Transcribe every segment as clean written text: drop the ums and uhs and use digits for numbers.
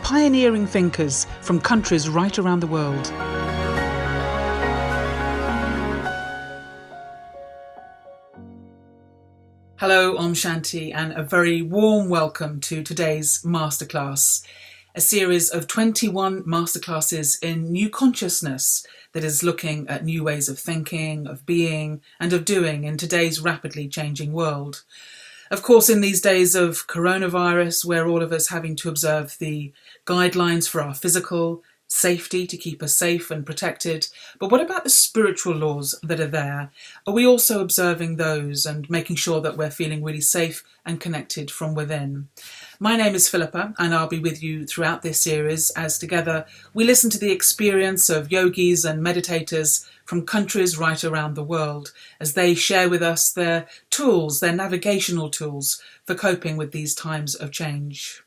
pioneering thinkers from countries right around the world. Hello, Om Shanti, and a very warm welcome to today's Masterclass, a series of 21 masterclasses in new consciousness that is looking at new ways of thinking, of being, and of doing in today's rapidly changing world. Of course, in these days of coronavirus, we're all of us having to observe the guidelines for our physical safety to keep us safe and protected. But what about the spiritual laws that are there? Are we also observing those and making sure that we're feeling really safe and connected from within? My name is Philippa, and I'll be with you throughout this series as together we listen to the experience of yogis and meditators from countries right around the world as they share with us their tools, their navigational tools for coping with these times of change.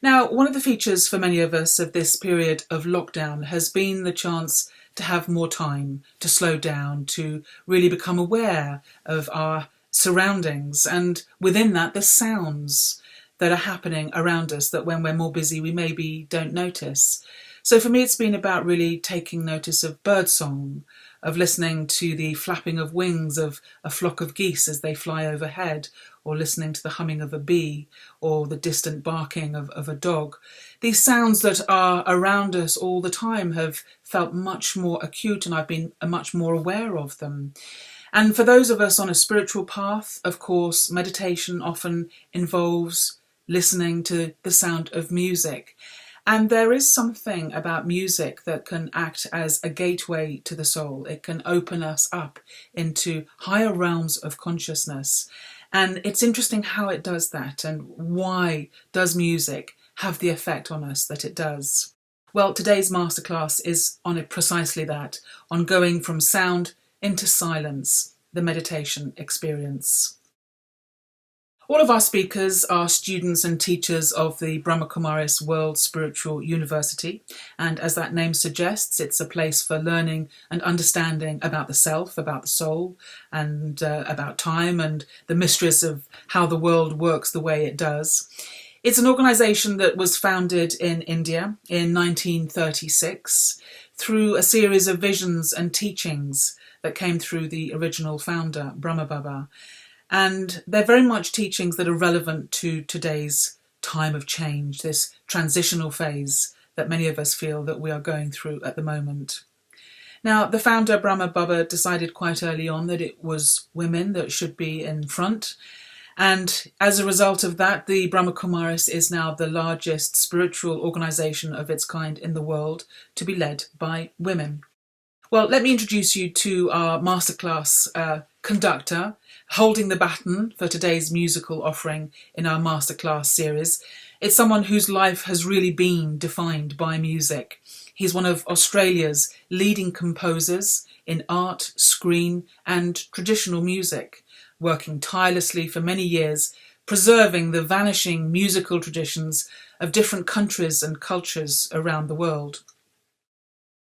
Now, one of the features for many of us of this period of lockdown has been the chance to have more time, to slow down, to really become aware of our surroundings, and within that, the sounds that are happening around us that when we're more busy, we maybe don't notice. So for me, it's been about really taking notice of birdsong, of listening to the flapping of wings of a flock of geese as they fly overhead, or listening to the humming of a bee, or the distant barking of a dog. These sounds that are around us all the time have felt much more acute, and I've been much more aware of them. And for those of us on a spiritual path, of course, meditation often involves listening to the sound of music. And there is something about music that can act as a gateway to the soul. It can open us up into higher realms of consciousness. And it's interesting how it does that, and why does music have the effect on us that it does? Well, today's masterclass is on it precisely that, on going from sound into silence, the meditation experience. All of our speakers are students and teachers of the Brahma Kumaris World Spiritual University, and as that name suggests, it's a place for learning and understanding about the self, about the soul, and about time and the mysteries of how the world works the way it does. It's an organisation that was founded in India in 1936 through a series of visions and teachings that came through the original founder, Brahma Baba. And they're very much teachings that are relevant to today's time of change, this transitional phase that many of us feel that we are going through at the moment. Now, the founder, Brahma Baba, decided quite early on that it was women that should be in front. And as a result of that, the Brahma Kumaris is now the largest spiritual organisation of its kind in the world to be led by women. Well, let me introduce you to our masterclass conductor, holding the baton for today's musical offering in our masterclass series. It's someone whose life has really been defined by music. He's one of Australia's leading composers in art, screen, and traditional music, working tirelessly for many years, preserving the vanishing musical traditions of different countries and cultures around the world.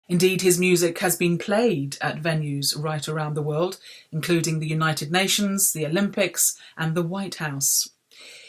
Indeed, his music has been played at venues right around the world, including the United Nations, the Olympics, and the White House.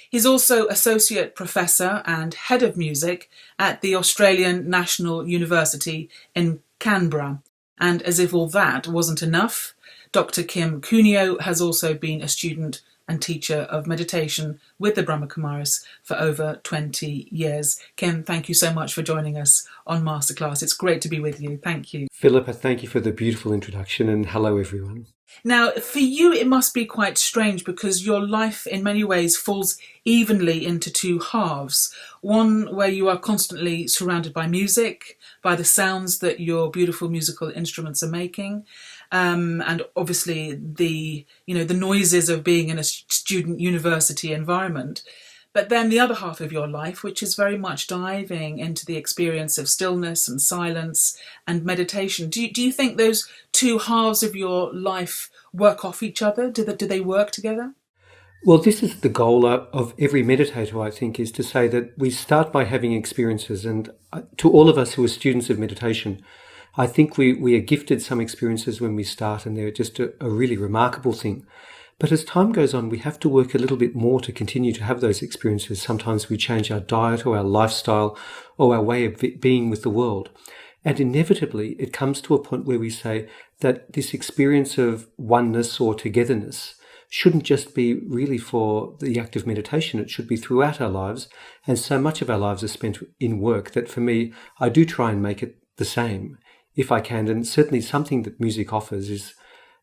He's also Associate Professor and Head of Music at the Australian National University in Canberra. And as if all that wasn't enough, Dr. Kim Cunio has also been a student and teacher of meditation with the Brahma Kumaris for over 20 years. Kim, thank you so much for joining us on Masterclass. It's great to be with you. Thank you. Philippa, thank you for the beautiful introduction, and hello everyone. Now, for you, it must be quite strange because your life in many ways falls evenly into two halves. One where you are constantly surrounded by music, by the sounds that your beautiful musical instruments are making, and obviously the noises of being in a student university environment. But then the other half of your life, which is very much diving into the experience of stillness and silence and meditation. Do you think those two halves of your life work off each other? Do they work together? Well, this is the goal of every meditator, I think, is to say that we start by having experiences. And to all of us who are students of meditation, I think we are gifted some experiences when we start, and they're just a really remarkable thing. But as time goes on, we have to work a little bit more to continue to have those experiences. Sometimes we change our diet or our lifestyle or our way of being with the world. And inevitably, it comes to a point where we say that this experience of oneness or togetherness shouldn't just be really for the act of meditation. It should be throughout our lives. And so much of our lives are spent in work that for me, I do try and make it the same if I can. And certainly something that music offers is,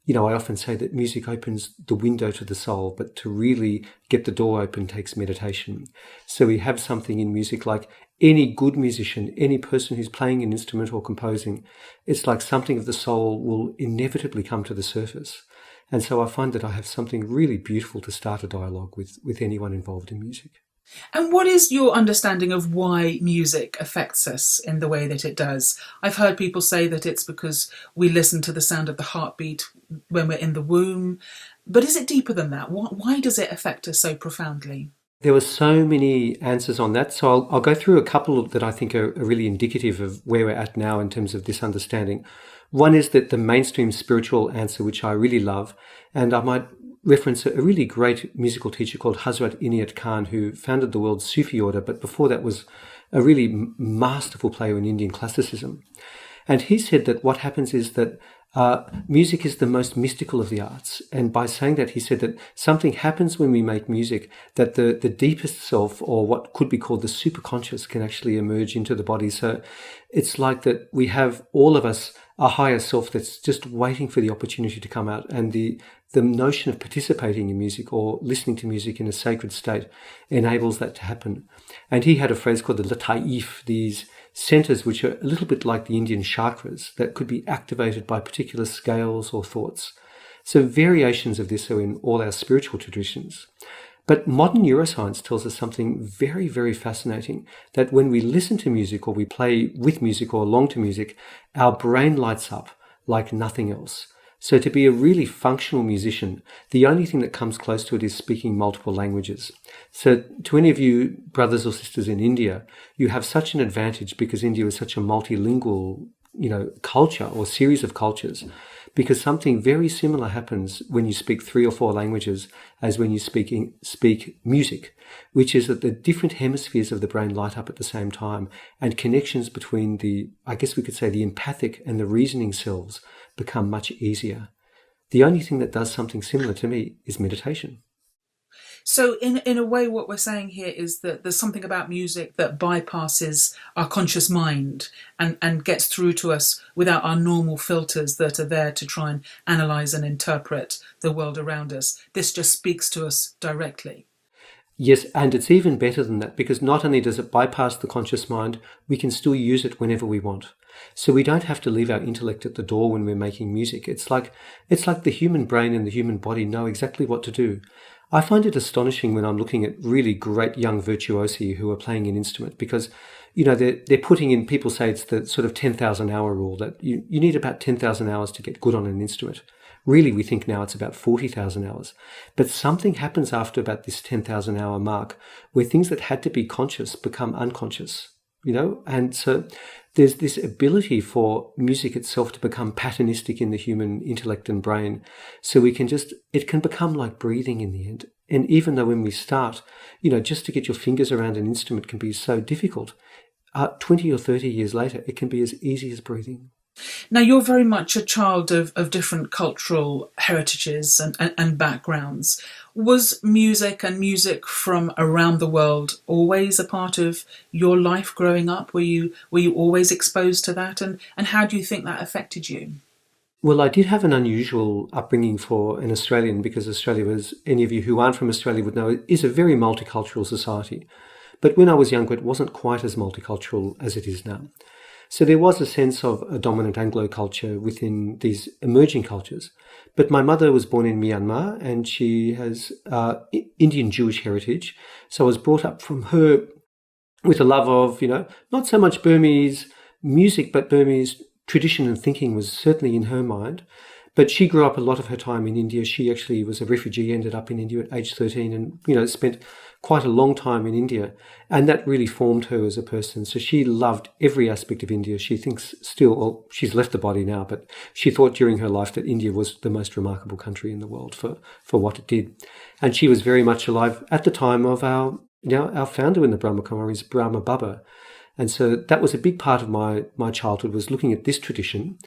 I often say that music opens the window to the soul, but to really get the door open takes meditation. So we have something in music like any good musician, any person who's playing an instrument or composing, it's like something of the soul will inevitably come to the surface. And so I find that I have something really beautiful to start a dialogue with anyone involved in music. And what is your understanding of why music affects us in the way that it does? I've heard people say that it's because we listen to the sound of the heartbeat when we're in the womb. But is it deeper than that? Why does it affect us so profoundly? There were so many answers on that. So I'll go through a couple that I think are really indicative of where we're at now in terms of this understanding. One is that the mainstream spiritual answer, which I really love, and I might reference a really great musical teacher called Hazrat Inayat Khan, who founded the world's Sufi order, but before that was a really masterful player in Indian classicism. And he said that what happens is that music is the most mystical of the arts. And by saying that, he said that something happens when we make music, that the deepest self, or what could be called the superconscious, can actually emerge into the body. So it's like that we have, all of us, a higher self that's just waiting for the opportunity to come out. And the notion of participating in music or listening to music in a sacred state enables that to happen. And he had a phrase called the lataif, these centers which are a little bit like the Indian chakras that could be activated by particular scales or thoughts. So variations of this are in all our spiritual traditions. But modern neuroscience tells us something very, very fascinating, that when we listen to music or we play with music or along to music, our brain lights up like nothing else. So to be a really functional musician, the only thing that comes close to it is speaking multiple languages. So to any of you brothers or sisters in India, you have such an advantage because India is such a multilingual, culture or series of cultures, because something very similar happens when you speak 3 or 4 languages as when you speak music, which is that the different hemispheres of the brain light up at the same time, and connections between the empathic and the reasoning selves become much easier. The only thing that does something similar to me is meditation. So in a way, what we're saying here is that there's something about music that bypasses our conscious mind and gets through to us without our normal filters that are there to try and analyse and interpret the world around us. This just speaks to us directly. Yes, and it's even better than that, because not only does it bypass the conscious mind, we can still use it whenever we want. So we don't have to leave our intellect at the door when we're making music. It's like the human brain and the human body know exactly what to do. I find it astonishing when I'm looking at really great young virtuosi who are playing an instrument, because, they're putting in, people say it's the sort of 10,000 hour rule, that you need about 10,000 hours to get good on an instrument. Really, we think now it's about 40,000 hours. But something happens after about this 10,000 hour mark where things that had to be conscious become unconscious, and so there's this ability for music itself to become patternistic in the human intellect and brain. So it can become like breathing in the end. And even though when we start, just to get your fingers around an instrument can be so difficult, 20 or 30 years later, it can be as easy as breathing. Now, you're very much a child of different cultural heritages and backgrounds. Was music and music from around the world always a part of your life growing up? Were you always exposed to that? And how do you think that affected you? Well, I did have an unusual upbringing for an Australian, because Australia, as any of you who aren't from Australia would know, is a very multicultural society. But when I was younger, it wasn't quite as multicultural as it is now. So there was a sense of a dominant Anglo culture within these emerging cultures. But my mother was born in Myanmar, and she has Indian Jewish heritage. So I was brought up from her with a love of, not so much Burmese music, but Burmese tradition and thinking was certainly in her mind. But she grew up a lot of her time in India. She actually was a refugee, ended up in India at age 13 and, spent quite a long time in India, and that really formed her as a person. So she loved every aspect of India. She thinks still, well, she's left the body now, but she thought during her life that India was the most remarkable country in the world for what it did. And she was very much alive at the time of our founder in the Brahma Kumaris, Brahma Baba. And so that was a big part of my childhood, was looking at this tradition.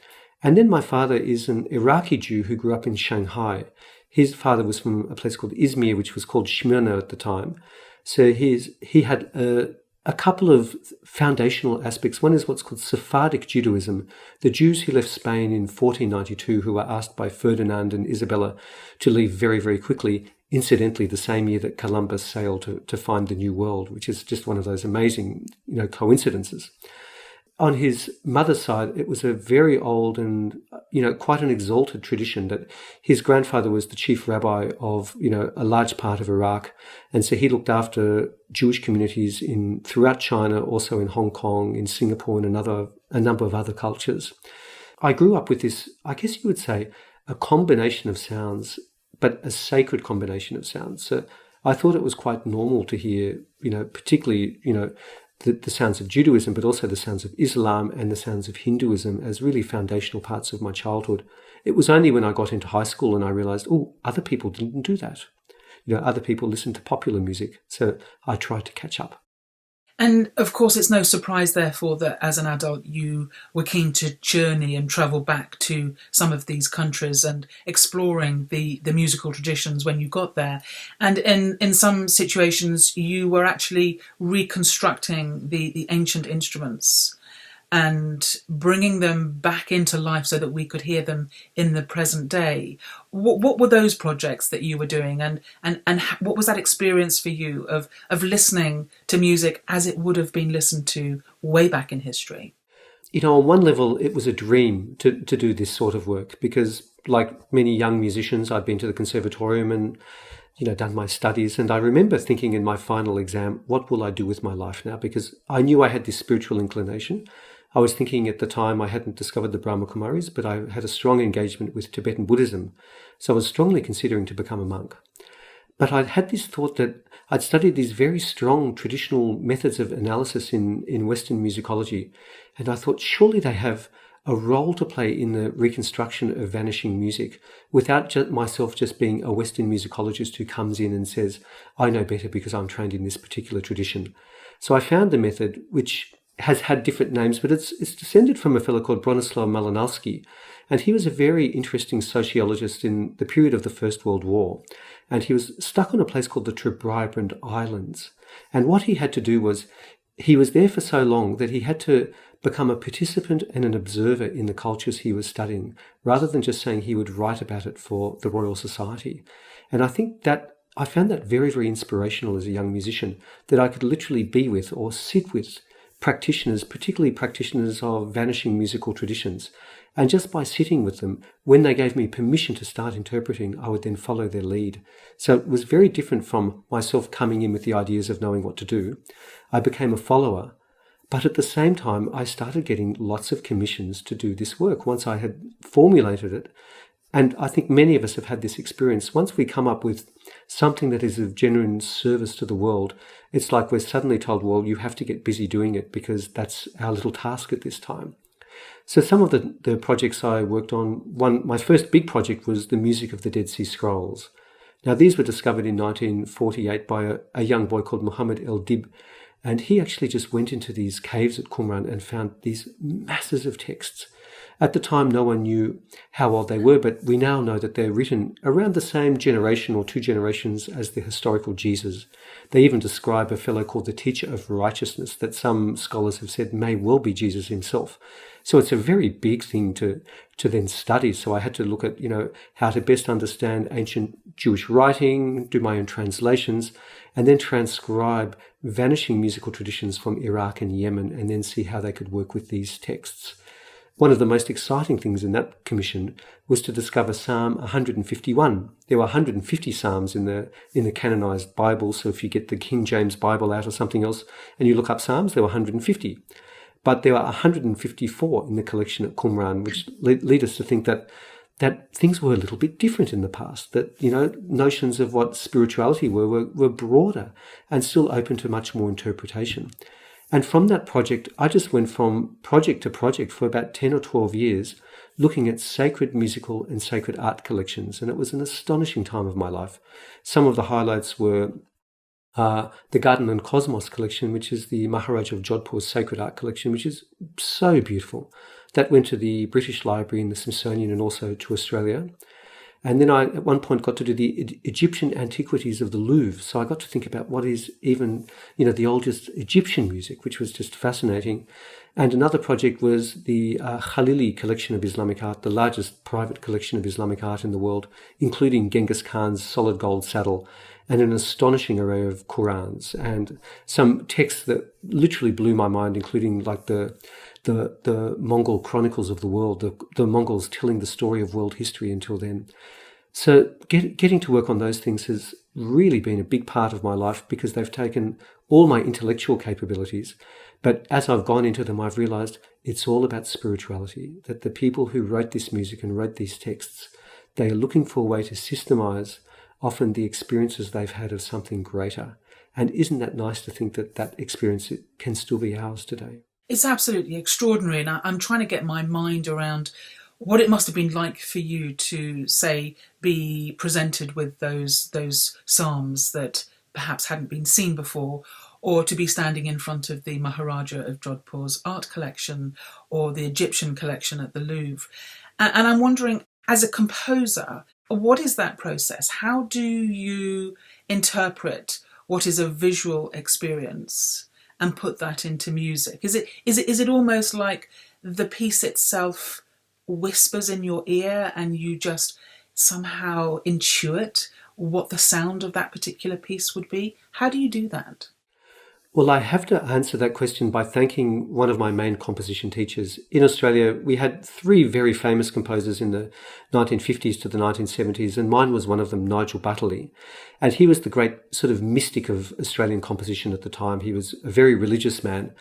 And then my father is an Iraqi Jew who grew up in Shanghai. His father was from a place called Izmir, which was called Smyrna at the time. So he had a couple of foundational aspects. One is what's called Sephardic Judaism. The Jews who left Spain in 1492, who were asked by Ferdinand and Isabella to leave very, very quickly, incidentally the same year that Columbus sailed to find the New World, which is just one of those amazing, coincidences. On his mother's side, it was a very old and, quite an exalted tradition that his grandfather was the chief rabbi of, a large part of Iraq. And so he looked after Jewish communities throughout China, also in Hong Kong, in Singapore, and a number of other cultures. I grew up with this, I guess you would say, a combination of sounds, but a sacred combination of sounds. So I thought it was quite normal to hear, particularly, the sounds of Judaism, but also the sounds of Islam and the sounds of Hinduism as really foundational parts of my childhood. It was only when I got into high school and I realized, other people didn't do that. Other people listened to popular music. So I tried to catch up. And of course, it's no surprise, therefore, that as an adult, you were keen to journey and travel back to some of these countries and exploring the musical traditions when you got there. And in some situations, you were actually reconstructing the ancient instruments and bringing them back into life so that we could hear them in the present day. What were those projects that you were doing, and what was that experience for you of listening to music as it would have been listened to way back in history? On one level, it was a dream to do this sort of work because, like many young musicians, I'd been to the conservatorium and done my studies. And I remember thinking in my final exam, what will I do with my life now? Because I knew I had this spiritual inclination. I was thinking at the time I hadn't discovered the Brahma Kumaris, but I had a strong engagement with Tibetan Buddhism. So I was strongly considering to become a monk. But I'd had this thought that I'd studied these very strong traditional methods of analysis in Western musicology. And I thought, surely they have a role to play in the reconstruction of vanishing music without myself just being a Western musicologist who comes in and says, I know better because I'm trained in this particular tradition. So I found the method, which has had different names, but it's descended from a fellow called Bronislaw Malinowski. And he was a very interesting sociologist in the period of the First World War. And he was stuck on a place called the Trebribrand Islands. And what he had to do was, he was there for so long that he had to become a participant and an observer in the cultures he was studying, rather than just saying he would write about it for the Royal Society. And I think that I found that very, very inspirational as a young musician, that I could literally be with or sit with practitioners, particularly practitioners of vanishing musical traditions. And just by sitting with them, when they gave me permission to start interpreting, I would then follow their lead. So it was very different from myself coming in with the ideas of knowing what to do. I became a follower. But at the same time, I started getting lots of commissions to do this work once I had formulated it. And I think many of us have had this experience. Once we come up with something that is of genuine service to the world, it's like we're suddenly told, well, you have to get busy doing it because that's our little task at this time. So some of the projects I worked on, my first big project was the music of the Dead Sea Scrolls. Now, these were discovered in 1948 by a young boy called Muhammad El-Dib, and he actually just went into these caves at Qumran and found these masses of texts. At the time, no one knew how old they were, but we now know that they're written around the same generation or two generations as the historical Jesus. They even describe a fellow called the Teacher of Righteousness that some scholars have said may well be Jesus himself. So it's a very big thing to then study. So I had to look at, how to best understand ancient Jewish writing, do my own translations, and then transcribe vanishing musical traditions from Iraq and Yemen, and then see how they could work with these texts. One of the most exciting things in that commission was to discover Psalm 151. There were 150 psalms in the canonized Bible. So if you get the King James Bible out or something else and you look up psalms, there were 150. But there were 154 in the collection at Qumran, which lead us to think that that things were a little bit different in the past, that, notions of what spirituality were broader and still open to much more interpretation. And from that project, I just went from project to project for about 10 or 12 years, looking at sacred musical and sacred art collections. And it was an astonishing time of my life. Some of the highlights were the Garden and Cosmos collection, which is the Maharaja of Jodhpur's sacred art collection, which is so beautiful. That went to the British Library and the Smithsonian and also to Australia. And then I, at one point, got to do the Egyptian antiquities of the Louvre. So I got to think about what is even, the oldest Egyptian music, which was just fascinating. And another project was the Khalili collection of Islamic art, the largest private collection of Islamic art in the world, including Genghis Khan's solid gold saddle and an astonishing array of Qurans and some texts that literally blew my mind, including like the Mongol chronicles of the world, the Mongols telling the story of world history until then. So getting to work on those things has really been a big part of my life because they've taken all my intellectual capabilities. But as I've gone into them, I've realized it's all about spirituality, that the people who wrote this music and wrote these texts, they are looking for a way to systemize often the experiences they've had of something greater. And isn't that nice to think that that experience can still be ours today? It's absolutely extraordinary. And I'm trying to get my mind around what it must have been like for you to, say, be presented with those psalms that perhaps hadn't been seen before, or to be standing in front of the Maharaja of Jodhpur's art collection or the Egyptian collection at the Louvre. And I'm wondering, as a composer, what is that process? How do you interpret what is a visual experience and put that into music? Is it almost like the piece itself whispers in your ear and you just somehow intuit what the sound of that particular piece would be? How do you do that? Well, I have to answer that question by thanking one of my main composition teachers. In Australia, we had three very famous composers in the 1950s to the 1970s, and mine was one of them, Nigel Butterley. And he was the great sort of mystic of Australian composition at the time. He was a very religious man.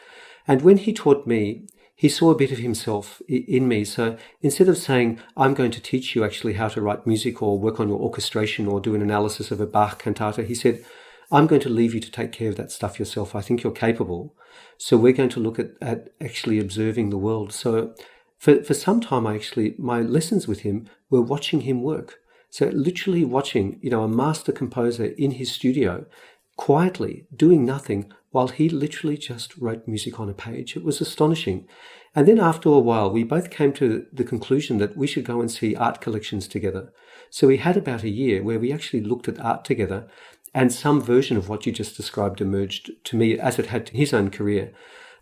And when he taught me, he saw a bit of himself in me. So instead of saying, I'm going to teach you actually how to write music or work on your orchestration or do an analysis of a Bach cantata, he said, I'm going to leave you to take care of that stuff yourself. I think you're capable. So we're going to look at actually observing the world. So for some time, my lessons with him were watching him work. So literally watching, a master composer in his studio, quietly doing nothing while he literally just wrote music on a page. It was astonishing. And then after a while, we both came to the conclusion that we should go and see art collections together. So we had about a year where we actually looked at art together. And some version of what you just described emerged to me, as it had to his own career,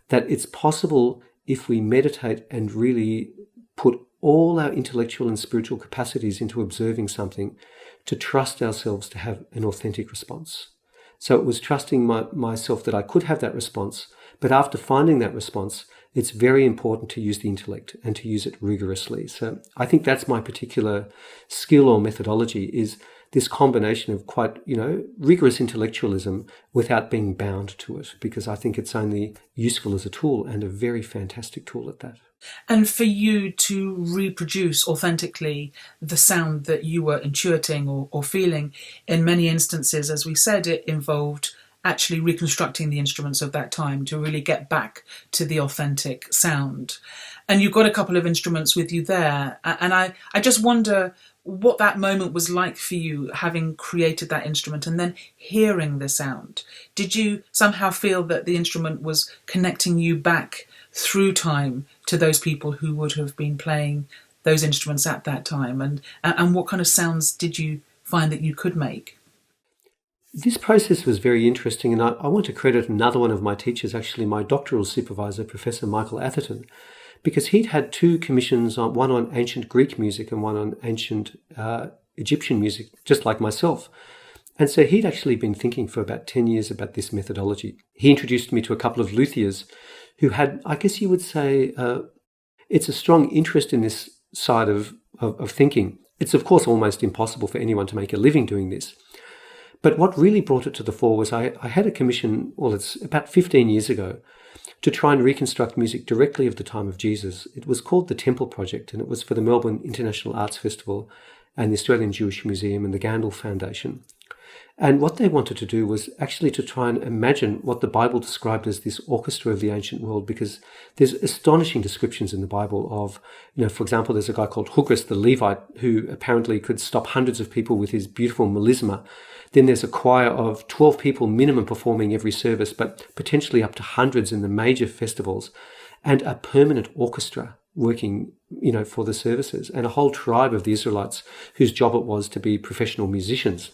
that it's possible if we meditate and really put all our intellectual and spiritual capacities into observing something, to trust ourselves to have an authentic response. So it was trusting myself that I could have that response. But after finding that response, it's very important to use the intellect and to use it rigorously. So I think that's my particular skill or methodology, is this combination of quite, rigorous intellectualism without being bound to it, because I think it's only useful as a tool, and a very fantastic tool at that. And for you to reproduce authentically the sound that you were intuiting or feeling, in many instances, as we said, it involved actually reconstructing the instruments of that time to really get back to the authentic sound. And you've got a couple of instruments with you there. And I just wonder what that moment was like for you, having created that instrument and then hearing the sound. Did you somehow feel that the instrument was connecting you back through time to those people who would have been playing those instruments at that time? And what kind of sounds did you find that you could make? This process was very interesting, and I want to credit another one of my teachers, actually my doctoral supervisor, Professor Michael Atherton, because he'd had two commissions, one on ancient Greek music and one on ancient Egyptian music, just like myself. And so he'd actually been thinking for about 10 years about this methodology. He introduced me to a couple of luthiers who had, I guess you would say, it's a strong interest in this side of thinking. It's, of course, almost impossible for anyone to make a living doing this. But what really brought it to the fore was I had a commission, well, it's about 15 years ago, to try and reconstruct music directly of the time of Jesus. It was called the Temple Project, and it was for the Melbourne International Arts Festival and the Australian Jewish Museum and the Gandalf Foundation. And what they wanted to do was actually to try and imagine what the Bible described as this orchestra of the ancient world, because there's astonishing descriptions in the Bible of, for example, there's a guy called Hugris the Levite who apparently could stop hundreds of people with his beautiful melisma. Then there's a choir of 12 people minimum performing every service, but potentially up to hundreds in the major festivals, and a permanent orchestra working, for the services, and a whole tribe of the Israelites whose job it was to be professional musicians.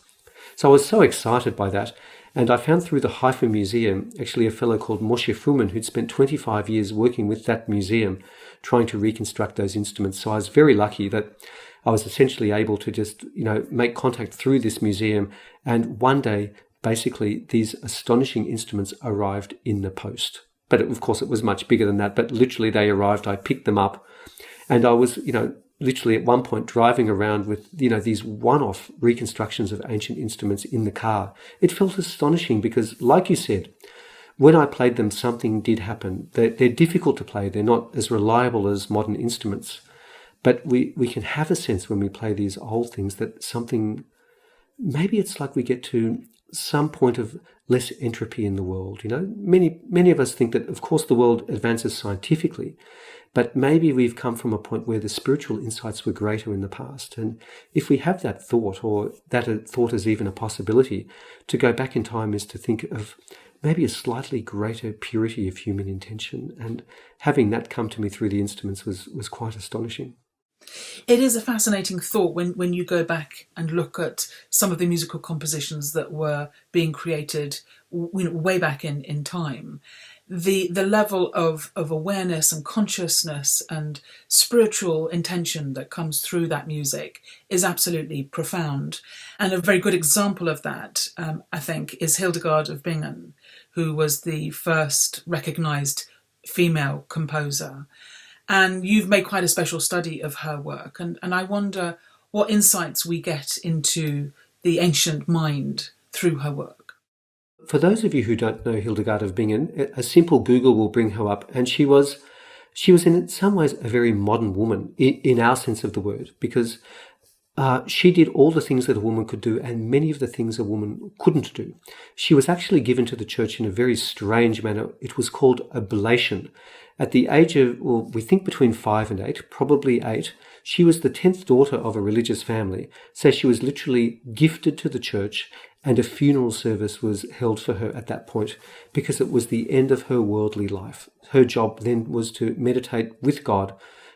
So I was so excited by that, and I found through the Haifa Museum actually a fellow called Moshe Fuhrman who'd spent 25 years working with that museum trying to reconstruct those instruments. So I was very lucky that I was essentially able to just, make contact through this museum, and one day, basically, these astonishing instruments arrived in the post. But of course, it was much bigger than that, but literally they arrived, I picked them up, and I was, literally at one point driving around with, these one-off reconstructions of ancient instruments in the car. It felt astonishing because, like you said, when I played them, something did happen. They're difficult to play. They're not as reliable as modern instruments. But we can have a sense when we play these old things that something, maybe it's like we get to some point of less entropy in the world. Many of us think that, of course, the world advances scientifically, but maybe we've come from a point where the spiritual insights were greater in the past. And if we have that thought, or that a thought is even a possibility, to go back in time is to think of maybe a slightly greater purity of human intention. And having that come to me through the instruments was quite astonishing. It is a fascinating thought when you go back and look at some of the musical compositions that were being created way back in time. The level of awareness and consciousness and spiritual intention that comes through that music is absolutely profound. And a very good example of that, I think, is Hildegard of Bingen, who was the first recognised female composer. And you've made quite a special study of her work. And I wonder what insights we get into the ancient mind through her work. For those of you who don't know Hildegard of Bingen, a simple Google will bring her up. And she was in some ways a very modern woman in our sense of the word, because she did all the things that a woman could do and many of the things a woman couldn't do. She was actually given to the church in a very strange manner. It was called oblation. At the age of, we think between 5 and 8, probably 8, she was the 10th daughter of a religious family. So she was literally gifted to the church, and a funeral service was held for her at that point because it was the end of her worldly life. Her job then was to meditate with God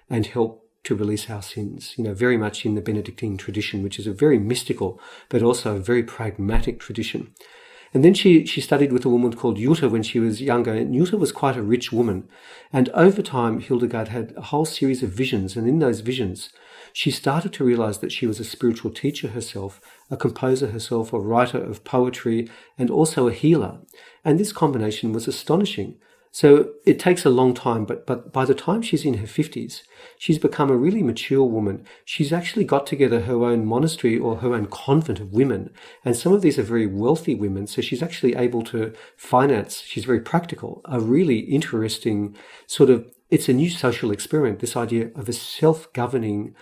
and help to release our sins, very much in the Benedictine tradition, which is a very mystical but also a very pragmatic tradition. And then she studied with a woman called Jutta when she was younger, and Jutta was quite a rich woman. And over time, Hildegard had a whole series of visions, and in those visions, she started to realize that she was a spiritual teacher herself, a composer herself, a writer of poetry, and also a healer. And this combination was astonishing. So it takes a long time, but by the time she's in her 50s, she's become a really mature woman. She's actually got together her own monastery or her own convent of women. And some of these are very wealthy women. So she's actually able to finance, she's very practical, a really interesting sort of, it's a new social experiment, this idea of a self-governing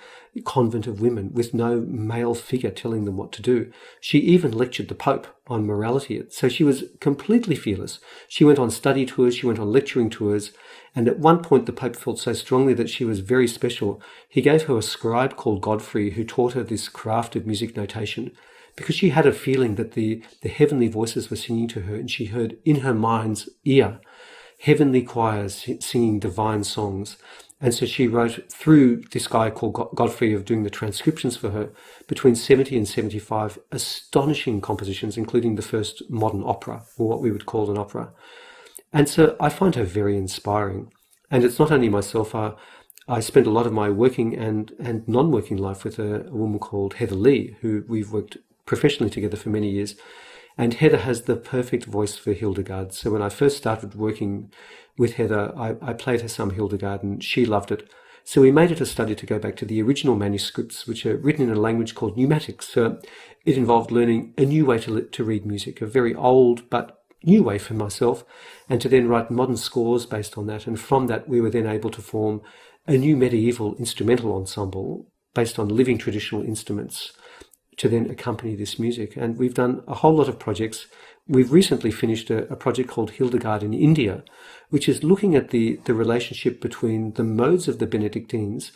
convent of women with no male figure telling them what to do. She even lectured the Pope on morality. So she was completely fearless. She went on study tours, she went on lecturing tours, and at one point the Pope felt so strongly that she was very special. He gave her a scribe called Godfrey who taught her this craft of music notation, because she had a feeling that the heavenly voices were singing to her, and she heard in her mind's ear heavenly choirs singing divine songs. And so she wrote through this guy called Godfrey of doing the transcriptions for her between 70 and 75 astonishing compositions, including the first modern opera, or what we would call an opera. And so I find her very inspiring. And it's not only myself. I spent a lot of my working and non-working life with a woman called Heather Lee, who we've worked professionally together for many years. And Heather has the perfect voice for Hildegard. So when I first started working with Heather, I played her some Hildegard and she loved it. So we made it a study to go back to the original manuscripts, which are written in a language called pneumatics. So it involved learning a new way to read music, a very old but new way for myself, and to then write modern scores based on that. And from that, we were then able to form a new medieval instrumental ensemble based on living traditional instruments to then accompany this music. And we've done a whole lot of projects. We've recently finished a project called Hildegard in India, which is looking at the relationship between the modes of the Benedictines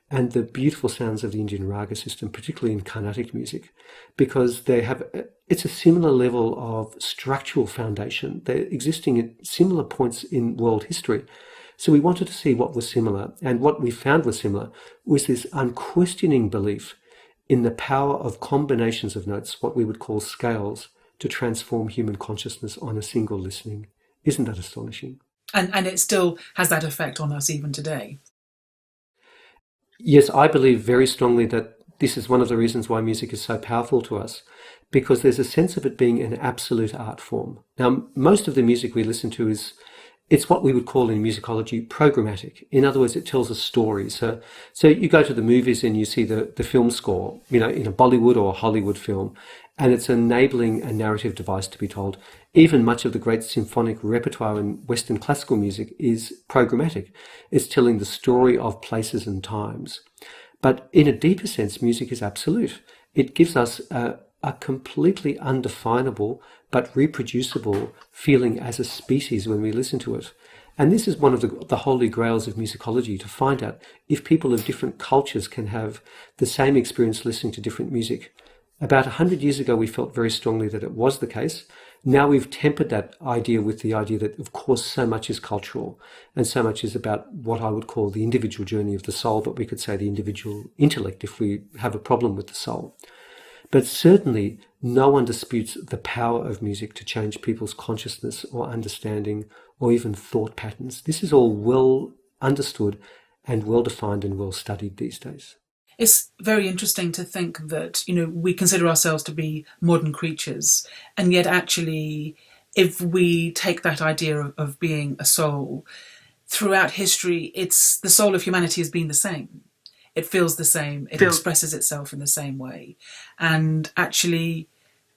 and the beautiful sounds of the Indian raga system, particularly in Carnatic music, because it's a similar level of structural foundation. They're existing at similar points in world history. So we wanted to see what was similar, and what we found was similar was this unquestioning belief in the power of combinations of notes, what we would call scales, to transform human consciousness on a single listening. Isn't that astonishing? And it still has that effect on us even today. Yes, I believe very strongly that this is one of the reasons why music is so powerful to us, because there's a sense of it being an absolute art form. Now, most of the music we listen to it's what we would call in musicology programmatic. In other words, it tells a story. So you go to the movies and you see the film score, in a Bollywood or Hollywood film, and it's enabling a narrative device to be told. Even much of the great symphonic repertoire in Western classical music is programmatic. It's telling the story of places and times. But in a deeper sense, music is absolute. It gives us a completely undefinable but reproducible feeling as a species when we listen to it. And this is one of the holy grails of musicology, to find out if people of different cultures can have the same experience listening to different music. About 100 years ago, we felt very strongly that it was the case. Now we've tempered that idea with the idea that, of course, so much is cultural and so much is about what I would call the individual journey of the soul, but we could say the individual intellect if we have a problem with the soul. But certainly no one disputes the power of music to change people's consciousness or understanding or even thought patterns. This is all well understood and well defined and well studied these days. It's very interesting to think that, we consider ourselves to be modern creatures, and yet actually, if we take that idea of being a soul, throughout history, the soul of humanity has been the same. It feels the same. It expresses itself in the same way. And actually,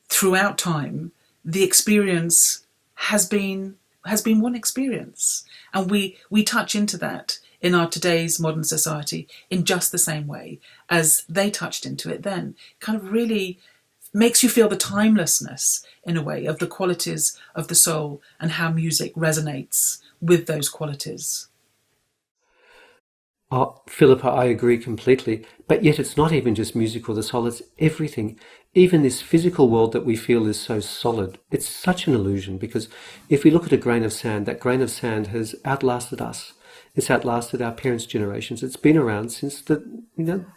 throughout time, the experience has been one experience. And we touch into that in our today's modern society in just the same way as they touched into it then. Kind of really makes you feel the timelessness, in a way, of the qualities of the soul and how music resonates with those qualities. Philippa, I agree completely. But yet it's not even just music or the soul, it's everything. Even this physical world that we feel is so solid, it's such an illusion, because if we look at a grain of sand, that grain of sand has outlasted us. It's outlasted our parents' generations. It's been around since the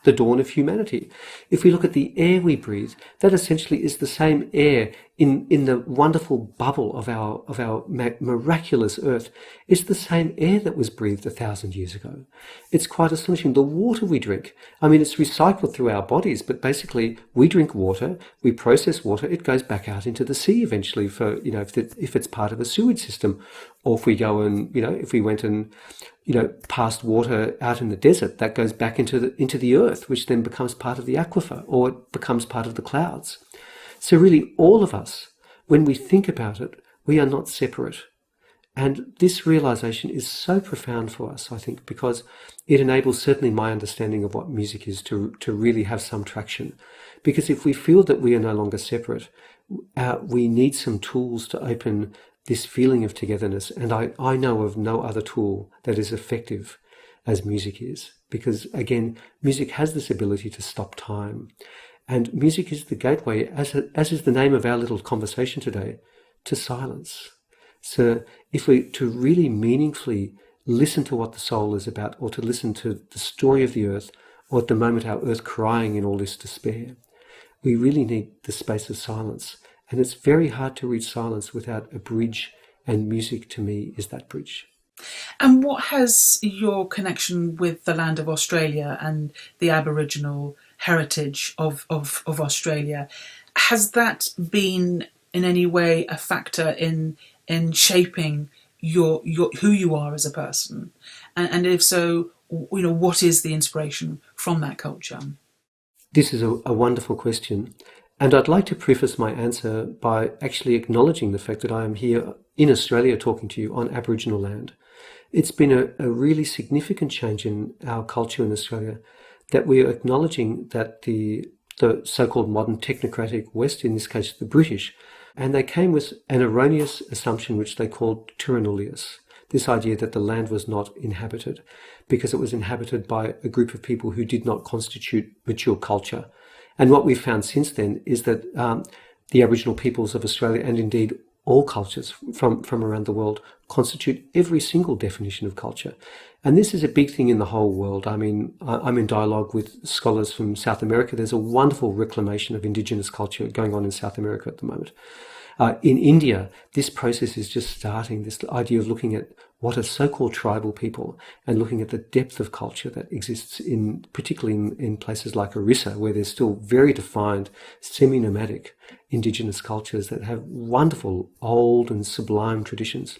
dawn of humanity. If we look at the air we breathe, that essentially is the same air in the wonderful bubble of our miraculous earth. It's the same air that was breathed 1,000 years ago. It's quite astonishing. The water we drink, it's recycled through our bodies, but basically we drink water, we process water, it goes back out into the sea eventually for, if it's part of a sewage system, or if we go and, if we went and, passed water out in the desert, that goes back into the earth, which then becomes part of the aquifer, or it becomes part of the clouds. So really, all of us, when we think about it, we are not separate. And this realization is so profound for us, I think, because it enables certainly my understanding of what music is to really have some traction. Because if we feel that we are no longer separate, we need some tools to open this feeling of togetherness. And I know of no other tool that is effective as music is. Because, again, music has this ability to stop time. And music is the gateway, as is the name of our little conversation today, to silence. So if we to really meaningfully listen to what the soul is about, or to listen to the story of the earth, or at the moment our earth crying in all this despair, we really need the space of silence. And it's very hard to reach silence without a bridge, and music to me is that bridge. And what has your connection with the land of Australia and the Aboriginal heritage of Australia, has that been in any way a factor in shaping your who you are as a person? And if so, what is the inspiration from that culture? This is a wonderful question. And I'd like to preface my answer by actually acknowledging the fact that I am here in Australia talking to you on Aboriginal land. It's been a really significant change in our culture in Australia that we are acknowledging that the so-called modern technocratic West, in this case the British, and they came with an erroneous assumption which they called Tyrannulius, this idea that the land was not inhabited because it was inhabited by a group of people who did not constitute mature culture. And what we've found since then is that the Aboriginal peoples of Australia, and indeed all cultures from around the world, constitute every single definition of culture. And this is a big thing in the whole world. I mean, I'm in dialogue with scholars from South America. There's a wonderful reclamation of Indigenous culture going on in South America at the moment. In India, this process is just starting, this idea of looking at what are so-called tribal people and looking at the depth of culture that exists particularly in places like Orissa, where there's still very defined semi-nomadic Indigenous cultures that have wonderful old and sublime traditions.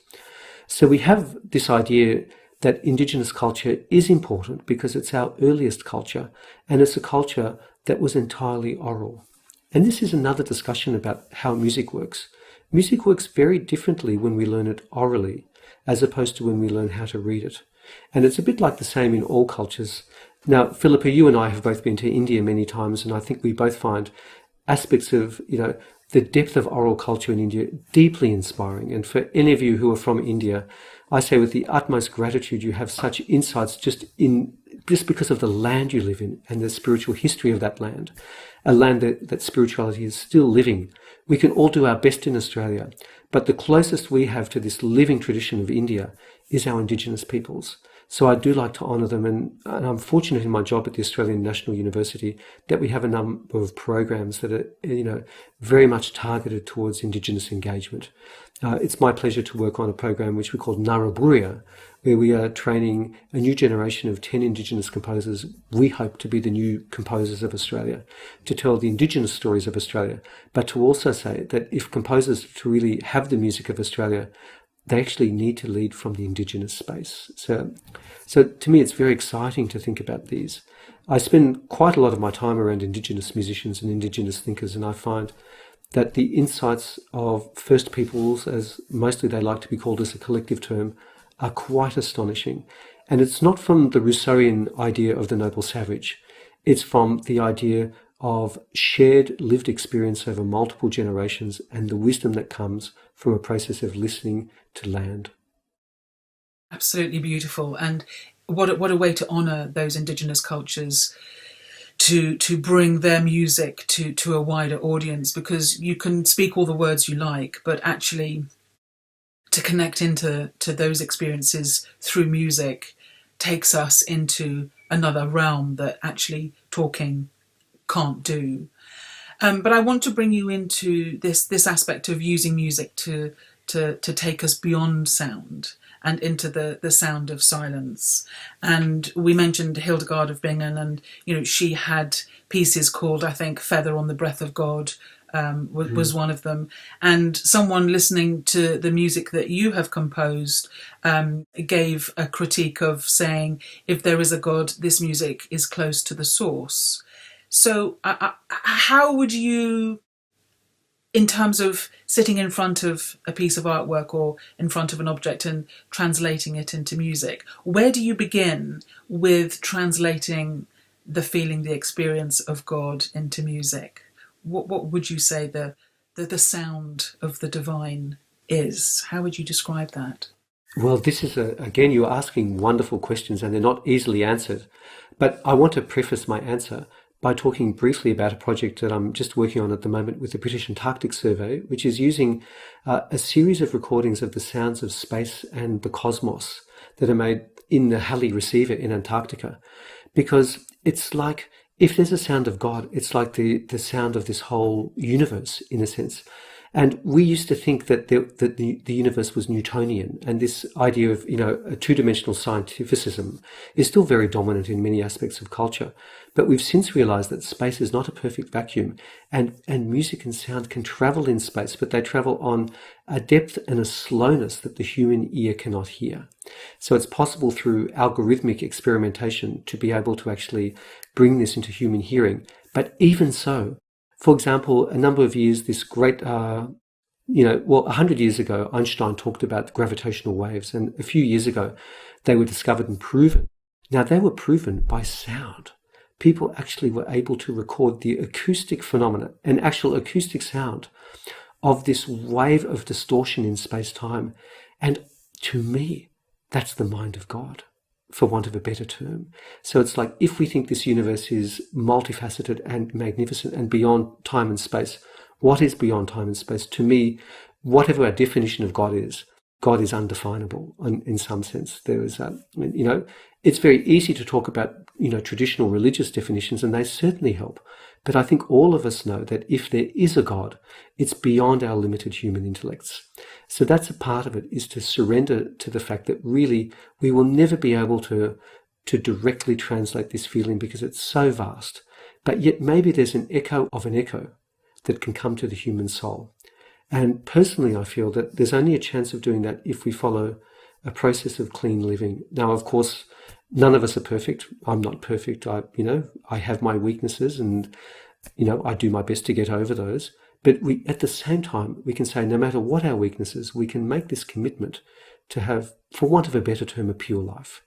So we have this idea that Indigenous culture is important because it's our earliest culture, and it's a culture that was entirely oral. And this is another discussion about how music works. Music works very differently when we learn it orally, as opposed to when we learn how to read it. And it's a bit like the same in all cultures. Now, Philippa, you and I have both been to India many times, and I think we both find aspects of, the depth of oral culture in India deeply inspiring. And for any of you who are from India, I say with the utmost gratitude, you have such insights just because of the land you live in and the spiritual history of that land, a land that spirituality is still living. We can all do our best in Australia, but the closest we have to this living tradition of India is our Indigenous peoples. So I do like to honour them, and I'm fortunate in my job at the Australian National University that we have a number of programs that are, very much targeted towards Indigenous engagement. It's my pleasure to work on a program which we call Naraburia, where we are training a new generation of 10 Indigenous composers, we hope to be the new composers of Australia, to tell the Indigenous stories of Australia, but to also say that if composers to really have the music of Australia, they actually need to lead from the Indigenous space. So to me, it's very exciting to think about these. I spend quite a lot of my time around Indigenous musicians and Indigenous thinkers, and I find that the insights of First Peoples, as mostly they like to be called as a collective term, are quite astonishing. And it's not from the Rousseauian idea of the noble savage. It's from the idea of shared lived experience over multiple generations and the wisdom that comes from a process of listening to land. Absolutely beautiful. And what a way to honour those Indigenous cultures, to bring their music to a wider audience, because you can speak all the words you like, but actually to connect into those experiences through music takes us into another realm that actually talking can't do. But I want to bring you into this aspect of using music to take us beyond sound and into the sound of silence. And we mentioned Hildegard of Bingen, and she had pieces called, I think, Feather on the Breath of God was one of them. And someone listening to the music that you have composed gave a critique of saying, if there is a God, this music is close to the source. So how would you, in terms of sitting in front of a piece of artwork or in front of an object and translating it into music, where do you begin with translating the feeling, the experience of God into music? What would you say the sound of the divine is? How would you describe that? Well, this is, again, you're asking wonderful questions and they're not easily answered. But I want to preface my answer by talking briefly about a project that I'm just working on at the moment with the British Antarctic Survey, which is using a series of recordings of the sounds of space and the cosmos that are made in the Halley receiver in Antarctica. Because it's like, if there's a sound of God, it's like the sound of this whole universe, in a sense. And we used to think that the universe was Newtonian, and this idea of a two-dimensional scientificism is still very dominant in many aspects of culture. But we've since realized that space is not a perfect vacuum, and music and sound can travel in space, but they travel on a depth and a slowness that the human ear cannot hear. So it's possible through algorithmic experimentation to be able to actually bring this into human hearing. But even so, For example, a number of years, this great, 100 years ago, Einstein talked about gravitational waves, and a few years ago, they were discovered and proven. Now, they were proven by sound. People actually were able to record the acoustic phenomena, an actual acoustic sound of this wave of distortion in space-time. And to me, that's the mind of God, for want of a better term. So it's like, if we think this universe is multifaceted and magnificent and beyond time and space, what is beyond time and space? To me, whatever our definition of God is undefinable in some sense. There is it's very easy to talk about, traditional religious definitions, and they certainly help. But I think all of us know that if there is a God, it's beyond our limited human intellects. So that's a part of it, is to surrender to the fact that really we will never be able to directly translate this feeling because it's so vast. But yet maybe there's an echo of an echo that can come to the human soul. And personally, I feel that there's only a chance of doing that if we follow a process of clean living. Now, of course, none of us are perfect. I'm not perfect. I have my weaknesses, and, I do my best to get over those. But at the same time, we can say no matter what our weaknesses, we can make this commitment to have, for want of a better term, a pure life.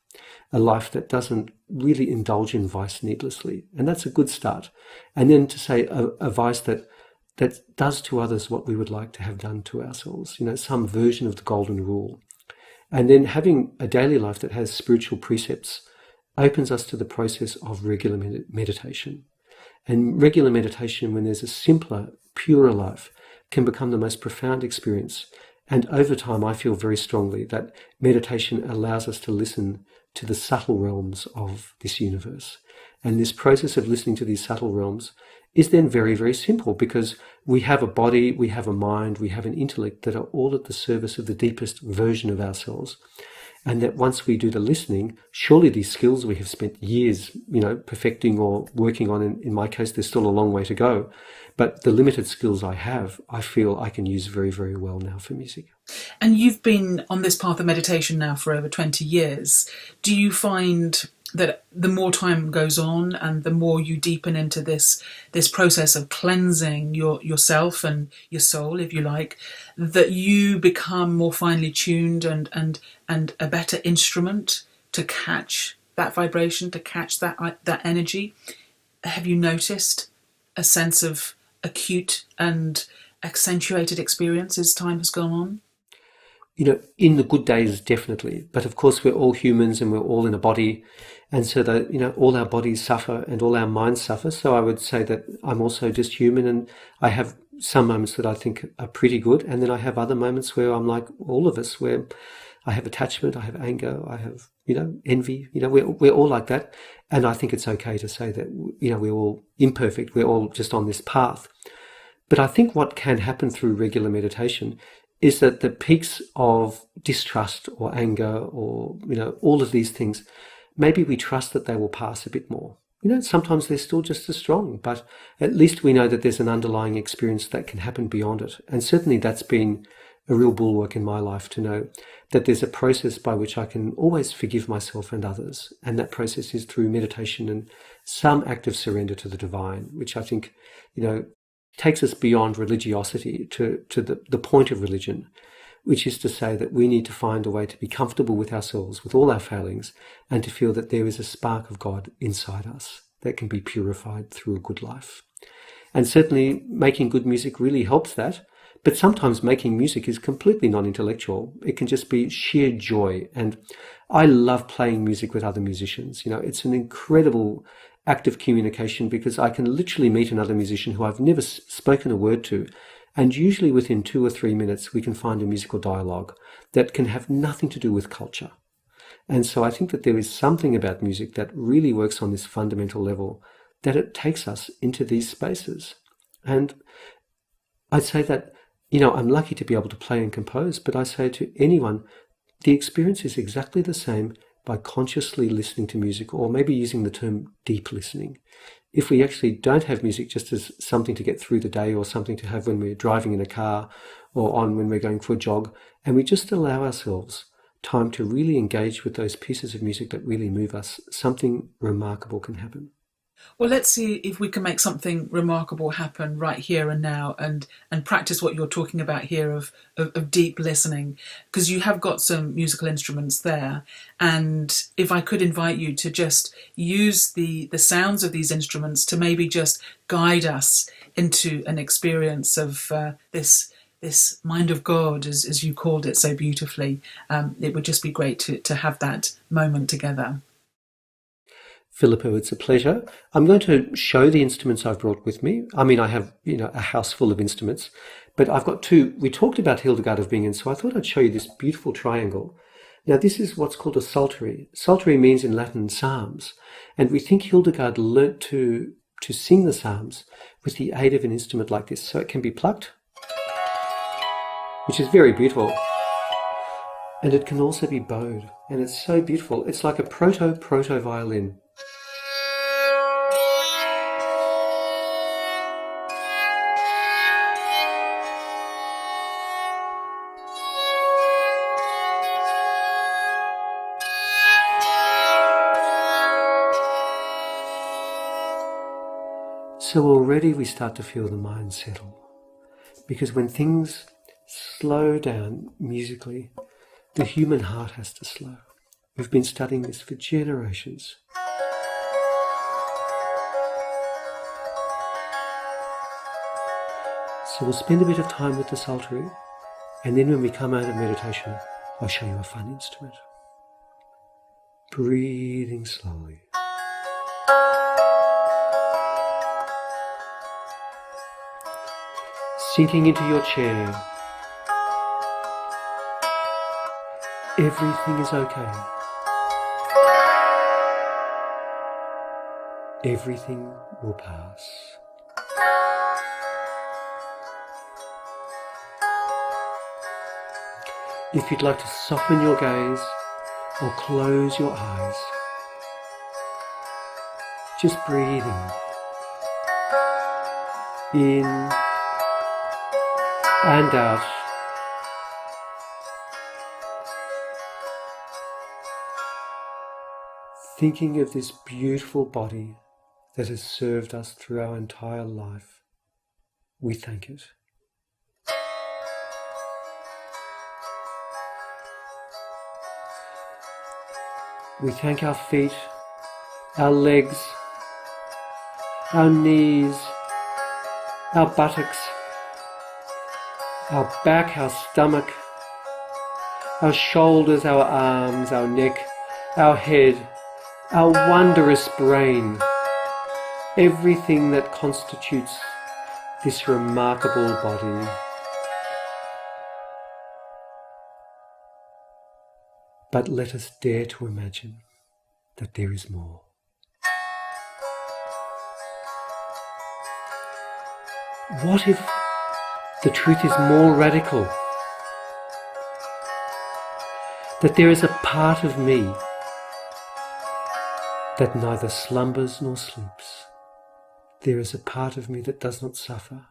A life that doesn't really indulge in vice needlessly. And that's a good start. And then to say a vice that does to others what we would like to have done to ourselves, some version of the golden rule. And then having a daily life that has spiritual precepts opens us to the process of regular meditation. And regular meditation, when there's a simpler, purer life, can become the most profound experience. And over time, I feel very strongly that meditation allows us to listen to the subtle realms of this universe. And this process of listening to these subtle realms is then very, very simple, because we have a body, we have a mind, we have an intellect that are all at the service of the deepest version of ourselves. And that once we do the listening, surely these skills we have spent years, perfecting or working on, in my case, there's still a long way to go. But the limited skills I have, I feel I can use very, very well now for music. And you've been on this path of meditation now for over 20 years. Do you find that the more time goes on and the more you deepen into this process of cleansing yourself and your soul, if you like, that you become more finely tuned and a better instrument to catch that vibration, to catch that energy? Have you noticed a sense of acute and accentuated experience as time has gone on? In the good days, definitely. But of course, we're all humans and we're all in a body. And so that, all our bodies suffer and all our minds suffer. So I would say that I'm also just human, and I have some moments that I think are pretty good. And then I have other moments where I'm like all of us, where I have attachment, I have anger, I have, envy. We're all like that. And I think it's okay to say that, we're all imperfect. We're all just on this path. But I think what can happen through regular meditation is that the peaks of distrust or anger or, all of these things, maybe we trust that they will pass a bit more. Sometimes they're still just as strong, but at least we know that there's an underlying experience that can happen beyond it. And certainly that's been a real bulwark in my life, to know that there's a process by which I can always forgive myself and others. And that process is through meditation and some act of surrender to the divine, which I think, takes us beyond religiosity to the point of religion, which is to say that we need to find a way to be comfortable with ourselves, with all our failings, and to feel that there is a spark of God inside us that can be purified through a good life. And certainly making good music really helps that. But sometimes making music is completely non-intellectual. It can just be sheer joy. And I love playing music with other musicians. It's an incredible act of communication, because I can literally meet another musician who I've never spoken a word to. And usually within 2 or 3 minutes, we can find a musical dialogue that can have nothing to do with culture. And so I think that there is something about music that really works on this fundamental level, that it takes us into these spaces. And I'd say that, I'm lucky to be able to play and compose, but I say to anyone, the experience is exactly the same by consciously listening to music, or maybe using the term deep listening. If we actually don't have music just as something to get through the day, or something to have when we're driving in a car, or when we're going for a jog, and we just allow ourselves time to really engage with those pieces of music that really move us, something remarkable can happen. Well, let's see if we can make something remarkable happen right here and now, and practice what you're talking about here of deep listening, because you have got some musical instruments there. And if I could invite you to just use the sounds of these instruments to maybe just guide us into an experience of this mind of God, as you called it so beautifully, it would just be great to have that moment together. Philippa, it's a pleasure. I'm going to show the instruments I've brought with me. I mean, I have, a house full of instruments, but I've got two. We talked about Hildegard of Bingen, so I thought I'd show you this beautiful triangle. Now, this is what's called a psaltery. Psaltery means in Latin psalms, and we think Hildegard learnt to sing the psalms with the aid of an instrument like this. So it can be plucked, which is very beautiful, and it can also be bowed, and it's so beautiful. It's like a proto violin. So already we start to feel the mind settle, because when things slow down musically, the human heart has to slow. We've been studying this for generations. So we'll spend a bit of time with the psaltery, and then when we come out of meditation, I'll show you a fun instrument. Breathing slowly. Sinking into your chair. Everything is okay. Everything will pass. If you'd like to soften your gaze or close your eyes, just breathing in and out. Thinking of this beautiful body that has served us through our entire life, we thank it. We thank our feet, our legs, our knees, our buttocks, our back, our stomach, our shoulders, our arms, our neck, our head, our wondrous brain, everything that constitutes this remarkable body. But let us dare to imagine that there is more. What if the truth is more radical? That there is a part of me that neither slumbers nor sleeps. There is a part of me that does not suffer.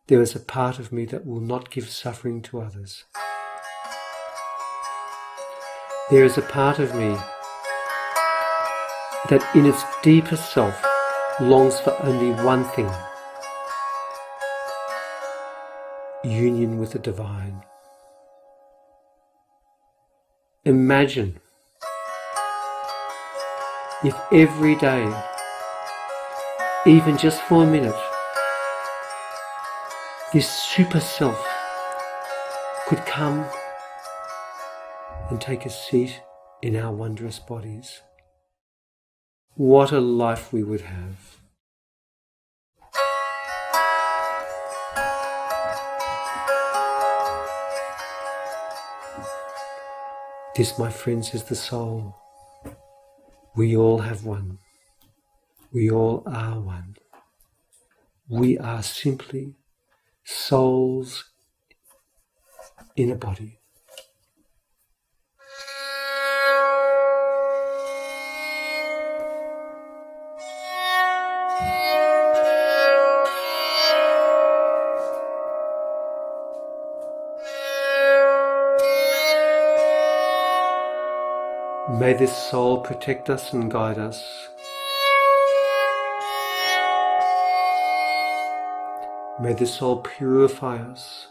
There is a part of me that will not give suffering to others. There is a part of me that in its deepest self longs for only one thing: union with the divine. Imagine if every day, even just for a minute, this super self could come and take a seat in our wondrous bodies. What a life we would have. This, my friends, is the soul. We all have one. We all are one. We are simply souls in a body. May this soul protect us and guide us. May the soul purify us,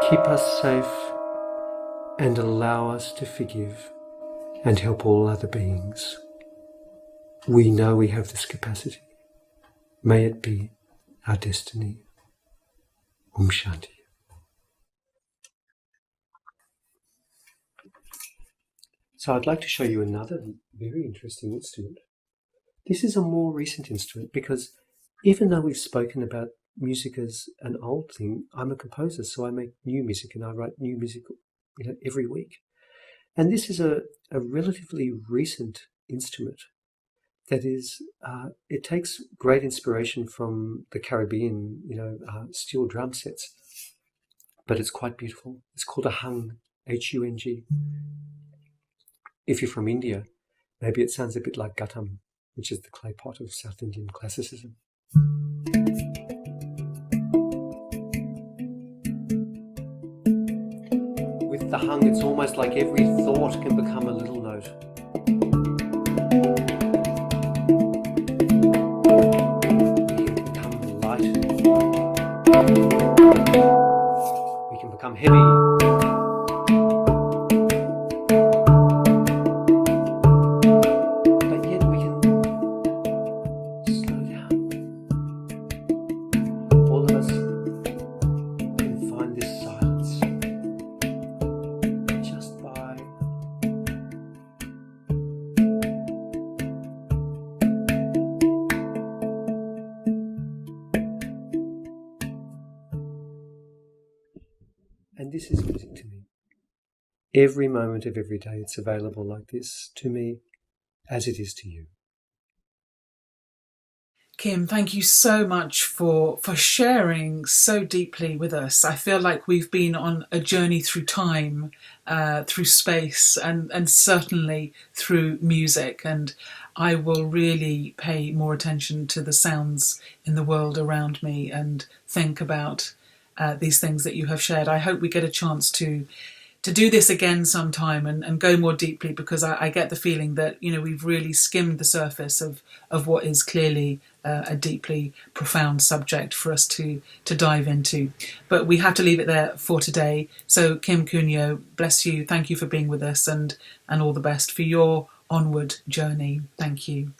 keep us safe, and allow us to forgive and help all other beings. We know we have this capacity. May it be our destiny. Shanti. So I'd like to show you another very interesting instrument. This is a more recent instrument because even though we've spoken about music as an old thing, I'm a composer, so I make new music and I write new music every week. And this is a relatively recent instrument that is, it takes great inspiration from the Caribbean, steel drum sets, but it's quite beautiful. It's called a hung, H-U-N-G. If you're from India, maybe it sounds a bit like Gattam, which is the clay pot of South Indian classicism. With the hung, it's almost like every thought can become a little note. We can become light. We can become heavy. And this is music to me. Every moment of every day it's available like this to me as it is to you. Kim, thank you so much for sharing so deeply with us. I feel like we've been on a journey through time, through space, and certainly through music. And I will really pay more attention to the sounds in the world around me and think about these things that you have shared. I hope we get a chance to do this again sometime and go more deeply, because I get the feeling that we've really skimmed the surface of what is clearly a deeply profound subject for us to dive into. But we have to leave it there for today. So Kim Cunio, bless you. Thank you for being with us, and all the best for your onward journey. Thank you.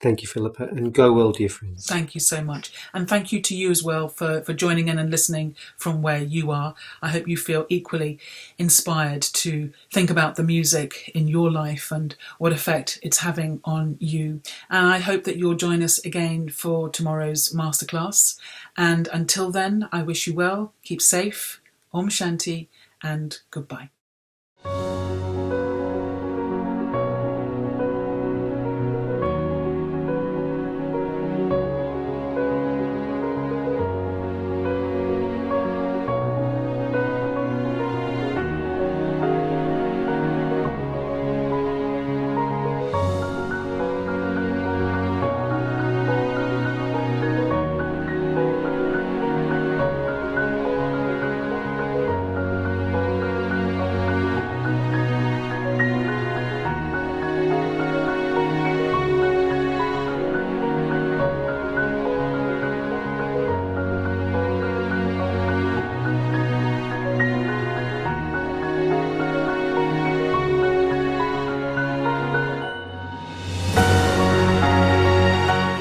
Thank you, Philippa, and go well, dear friends. Thank you so much. And thank you to you as well for joining in and listening from where you are. I hope you feel equally inspired to think about the music in your life and what effect it's having on you. And I hope that you'll join us again for tomorrow's masterclass. And until then, I wish you well, keep safe, Om Shanti, and goodbye.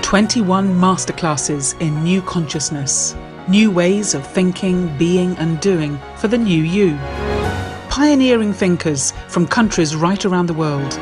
"21 Masterclasses in New Consciousness, new ways of thinking, being and doing for the new you." Pioneering thinkers from countries right around the world.